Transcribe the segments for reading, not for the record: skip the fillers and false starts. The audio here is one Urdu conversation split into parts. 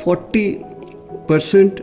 40%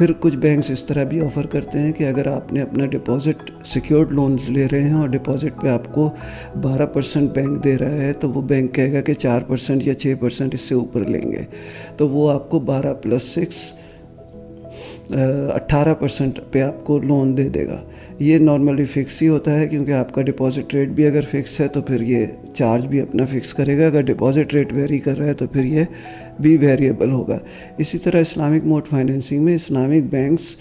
پھر کچھ بینکس اس طرح بھی آفر کرتے ہیں کہ اگر آپ نے اپنا ڈپازٹ سیکیورڈ لونز لے رہے ہیں اور ڈپازٹ پہ آپ کو 12% بینک دے رہا ہے، تو وہ بینک کہے گا کہ 4% یا 6% اس سے اوپر لیں گے، تو وہ آپ کو 12 + 6 18% پہ آپ کو لون دے گا۔ یہ نارملی فکس ہی ہوتا ہے، کیونکہ آپ کا ڈپازٹ ریٹ بھی اگر فکس ہے تو پھر یہ چارج بھی اپنا فکس کرے گا، اگر ڈپازٹ ریٹ ویری کر رہا ہے تو پھر یہ بھی ویریبل ہوگا۔ اسی طرح اسلامک موڈ فائنینسنگ میں اسلامک بینکس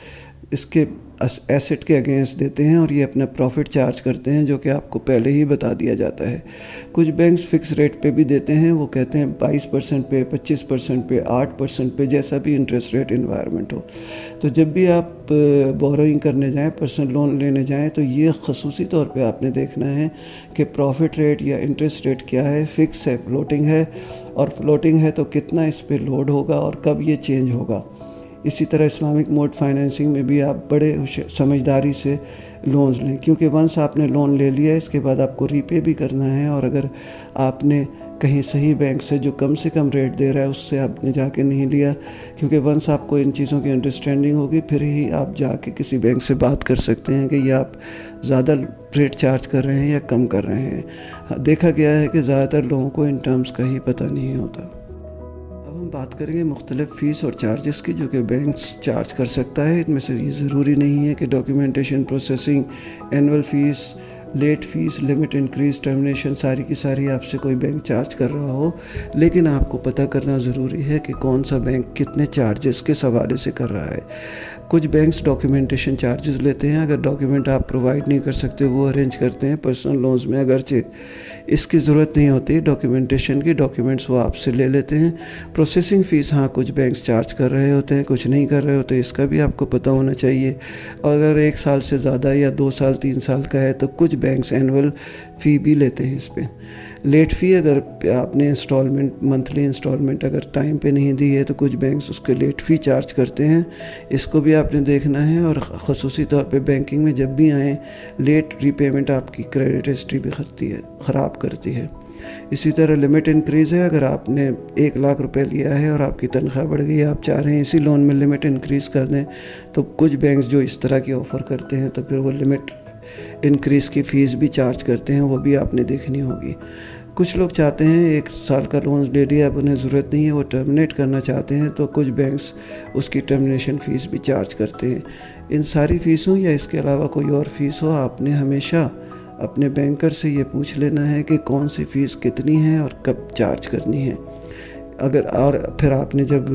اس کے ایسٹ کے اگینسٹ دیتے ہیں اور یہ اپنا پروفٹ چارج کرتے ہیں، جو کہ آپ کو پہلے ہی بتا دیا جاتا ہے۔ کچھ بینکس فکس ریٹ پہ بھی دیتے ہیں، وہ کہتے ہیں 22% پہ، 25% پہ، 8% پہ، جیسا بھی انٹرسٹ ریٹ انوائرمنٹ ہو۔ تو جب بھی آپ بوروئنگ کرنے جائیں، پرسنل لون لینے جائیں، تو یہ خصوصی طور پہ آپ نے دیکھنا ہے کہ پروفٹ ریٹ یا انٹرسٹ ریٹ کیا ہے، فکس ہے، فلوٹنگ ہے، اور فلوٹنگ ہے تو کتنا اس پہ لوڈ ہوگا اور کب یہ چینج ہوگا۔ اسی طرح اسلامک موڈ فائنینسنگ میں بھی آپ بڑے سمجھداری سے لونز لیں، کیونکہ ونس آپ نے لون لے لیا، اس کے بعد آپ کو ری پے بھی کرنا ہے، اور اگر آپ نے کہیں صحیح بینک سے جو کم سے کم ریٹ دے رہا ہے اس سے آپ نے جا کے نہیں لیا، کیونکہ ونس آپ کو ان چیزوں کی انڈرسٹینڈنگ ہوگی، پھر ہی آپ جا کے کسی بینک سے بات کر سکتے ہیں کہ یہ آپ زیادہ ریٹ چارج کر رہے ہیں یا کم کر رہے ہیں۔ دیکھا گیا ہے کہ زیادہ تر لوگوں کو ان ٹرمز کا ہی پتہ نہیں ہوتا۔ اب ہم بات کریں گے مختلف فیس اور چارجز کی جو کہ بینکس چارج کر سکتا ہے۔ ان میں سے یہ ضروری نہیں ہے کہ documentation, processing, annual fee, late fee, limit increase, termination ساری کی ساری آپ سے کوئی بینک چارج کر رہا ہو، لیکن آپ کو پتہ کرنا ضروری ہے کہ کون سا بینک کتنے چارجز کے حوالے سے کر رہا ہے۔ کچھ بینکس ڈاکیومنٹیشن چارجز لیتے ہیں، اگر ڈاکیومنٹ آپ پرووائڈ نہیں کر سکتے وہ ارینج کرتے ہیں۔ پرسنل لونز میں اگرچہ اس کی ضرورت نہیں ہوتی ڈاکیومنٹیشن کی، ڈاکیومنٹس وہ آپ سے لے لیتے ہیں۔ پروسیسنگ فیس ہاں کچھ بینکس چارج کر رہے ہوتے ہیں، کچھ نہیں کر رہے ہوتے، اس کا بھی آپ کو پتہ ہونا چاہیے۔ اور اگر 1 سال سے زیادہ یا 2 سال 3 سال کا ہے تو کچھ بینکس اینول فی بھی لیتے ہیں اس پہ۔ لیٹ فی اگر آپ نے منتھلی انسٹالمنٹ اگر ٹائم پہ نہیں دی ہے تو کچھ بینکس اس کے لیٹ فی چارج کرتے ہیں، اس کو بھی آپ نے دیکھنا ہے۔ اور خصوصی طور پہ بینکنگ میں جب بھی آئیں، لیٹ ری پیمنٹ آپ کی کریڈٹ ہسٹری بھی خراب کرتی ہے۔ اسی طرح لمٹ انکریز ہے، اگر آپ نے 1 لاکھ روپے لیا ہے اور آپ کی تنخواہ بڑھ گئی ہے، آپ چاہ رہے ہیں اسی لون میں لمٹ انکریز کر دیں، تو کچھ بینکس جو اس طرح کی آفر کرتے ہیں تو پھر وہ لمٹ انکریز کی فیس بھی چارج کرتے ہیں، وہ بھی آپ نے دیکھنی ہوگی۔ کچھ لوگ چاہتے ہیں 1 سال کا لون لے لیا، اب انہیں ضرورت نہیں ہے، وہ ٹرمینیٹ کرنا چاہتے ہیں، تو کچھ بینکس اس کی ٹرمینیشن فیس بھی چارج کرتے ہیں۔ ان ساری فیسوں یا اس کے علاوہ کوئی اور فیس ہو، آپ نے ہمیشہ اپنے بینکر سے یہ پوچھ لینا ہے کہ کون سی فیس کتنی ہے اور کب چارج کرنی ہے۔ اور پھر آپ نے جب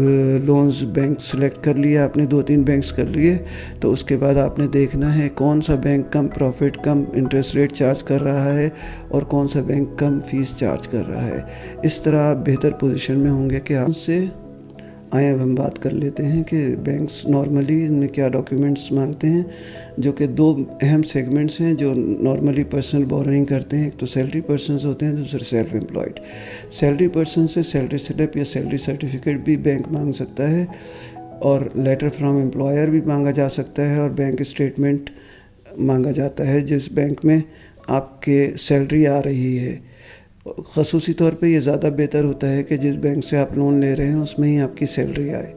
لونز بینک سلیکٹ کر لیا، آپ نے 2-3 بینکس کر لیے، تو اس کے بعد آپ نے دیکھنا ہے کون سا بینک کم پروفٹ، کم انٹرسٹ ریٹ چارج کر رہا ہے اور کون سا بینک کم فیس چارج کر رہا ہے۔ اس طرح آپ بہتر پوزیشن میں ہوں گے کہ آپ سے آئیں۔ اب ہم بات کر لیتے ہیں کہ بینکس نارملی ان میں کیا ڈاکیومنٹس مانگتے ہیں، جو کہ 2 اہم سیگمنٹس ہیں جو نارملی پرسنل بوروئنگ کرتے ہیں۔ ایک تو سیلری پرسنز ہوتے ہیں، دوسرے سیلف امپلائڈ۔ سیلری پرسن سے سیلری سلپ یا سیلری سرٹیفکیٹ بھی بینک مانگ سکتا ہے، اور لیٹر فرام امپلائر بھی مانگا جا سکتا ہے، اور بینک اسٹیٹمنٹ مانگا جاتا ہے جس بینک میں آپ کے سیلری آ رہی ہے۔ خصوصی طور پہ یہ زیادہ بہتر ہوتا ہے کہ جس بینک سے آپ لون لے رہے ہیں اس میں ہی آپ کی سیلری آئے۔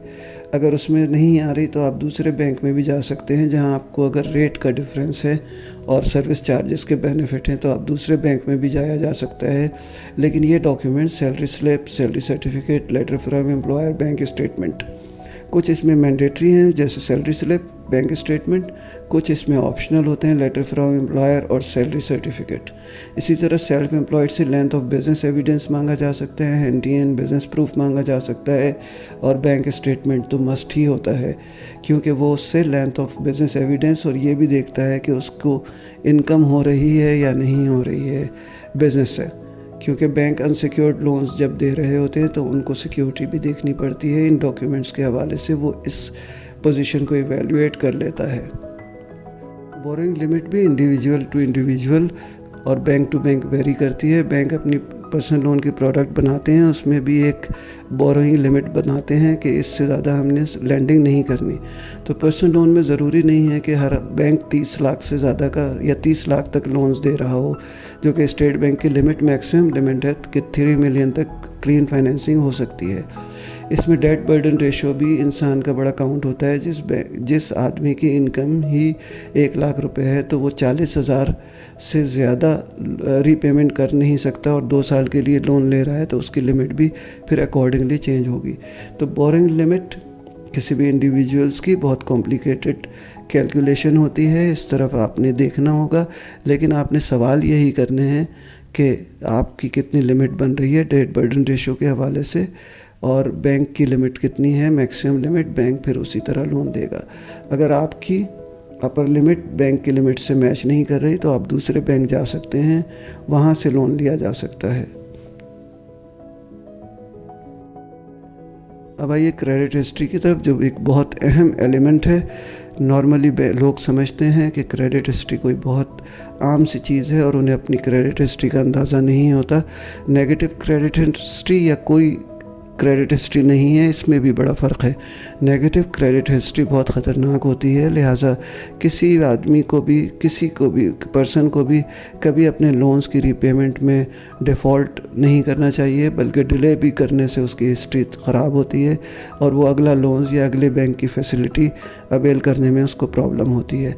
اگر اس میں نہیں آ رہی تو آپ دوسرے بینک میں بھی جا سکتے ہیں، جہاں آپ کو اگر ریٹ کا ڈفرینس ہے اور سروس چارجز کے بینیفٹ ہیں تو آپ دوسرے بینک میں بھی جایا جا سکتا ہے۔ لیکن یہ document salary slip, salary certificate, letter from employer, bank statement, کچھ اس میں مینڈیٹری ہیں جیسے سیلری سلپ، بینک اسٹیٹمنٹ، کچھ اس میں آپشنل ہوتے ہیں، لیٹر فرام امپلائر اور سیلری سرٹیفکیٹ۔ اسی طرح سیلف امپلائڈ سے لینتھ آف بزنس ایویڈنس مانگا جا سکتا ہے، ہینڈین بزنس پروف مانگا جا سکتا ہے، اور بینک اسٹیٹمنٹ تو مسٹ ہی ہوتا ہے، کیونکہ وہ اس سے لینتھ آف بزنس ایویڈنس اور یہ بھی دیکھتا ہے کہ اس کو انکم ہو رہی ہے یا نہیں ہو رہی ہے بزنس سے، کیونکہ بینک انسیکیورڈ لونز جب دے رہے ہوتے ہیں تو ان کو سیکیورٹی بھی دیکھنی پڑتی ہے۔ ان ڈاکیومنٹس کے حوالے سے وہ اس پوزیشن کو ایویلویٹ کر لیتا ہے۔ بورنگ لمٹ بھی انڈیویجول ٹو انڈیویجول اور بینک ٹو بینک ویری کرتی ہے۔ بینک اپنی پرسنل لون کی پروڈکٹ بناتے ہیں، اس میں بھی ایک بورنگ لمٹ بناتے ہیں کہ اس سے زیادہ ہم نے لینڈنگ نہیں کرنی۔ تو پرسنل لون میں ضروری نہیں ہے کہ ہر بینک 30 لاکھ سے زیادہ کا یا 30 لاکھ تک لونز دے رہا ہو، جو کہ اسٹیٹ بینک کی لمٹ میکسیمم لمٹ ہے کہ 3 ملین تک کلین فائنینسنگ ہو سکتی ہے۔ اس میں ڈیٹ برڈن ریشو بھی انسان کا بڑا کاؤنٹ ہوتا ہے. جس آدمی کی انکم ہی 1,00,000 روپے ہے تو وہ 40,000 سے زیادہ ری پیمنٹ کر نہیں سکتا اور 2 سال کے لیے لون لے رہا ہے تو اس کی لمٹ بھی پھر اکارڈنگلی چینج ہوگی. تو بورنگ لمٹ کسی بھی انڈیویجولس کی بہت کمپلیکیٹڈ کیلکولیشن ہوتی ہے، اس طرف آپ نے دیکھنا ہوگا. لیکن آپ نے سوال یہی کرنے ہیں کہ آپ کی کتنی لمٹ بن رہی ہے ڈیٹ برڈن ریشو کے حوالے سے، اور بینک کی لمٹ کتنی ہے میکسیمم لمٹ. بینک پھر اسی طرح لون دے گا. اگر آپ کی اپر لمٹ بینک کی لمٹ سے میچ نہیں کر رہی تو آپ دوسرے بینک جا سکتے ہیں، وہاں سے لون لیا جا سکتا ہے. اب آئیے کریڈٹ ہسٹری کی طرف، جو ایک بہت اہم ایلیمنٹ ہے. نارملی لوگ سمجھتے ہیں کہ کریڈٹ ہسٹری کوئی بہت عام سی چیز ہے اور انہیں اپنی کریڈٹ ہسٹری کا اندازہ نہیں ہوتا. نیگیٹو کریڈٹ ہسٹری یا کوئی کریڈٹ ہسٹری نہیں ہے، اس میں بھی بڑا فرق ہے. نیگیٹو کریڈٹ ہسٹری بہت خطرناک ہوتی ہے، لہٰذا کسی آدمی کو بھی، کسی کو بھی، پرسن کو بھی کبھی اپنے لونز کی ری پیمنٹ میں ڈیفالٹ نہیں کرنا چاہیے، بلکہ ڈیلے بھی کرنے سے اس کی ہسٹری خراب ہوتی ہے اور وہ اگلا لونز یا اگلے بینک کی فیسلٹی اویل کرنے میں اس کو پرابلم ہوتی ہے.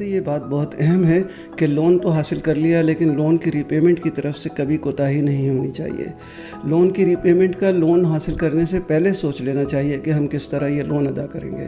یہ بات بہت اہم ہے کہ لون تو حاصل کر لیا لیکن لون کی ری پیمنٹ کی طرف سے کبھی کوتاہی نہیں ہونی چاہیے. لون کی ری پیمنٹ کا لون حاصل کرنے سے پہلے سوچ لینا چاہیے کہ ہم کس طرح یہ لون ادا کریں گے.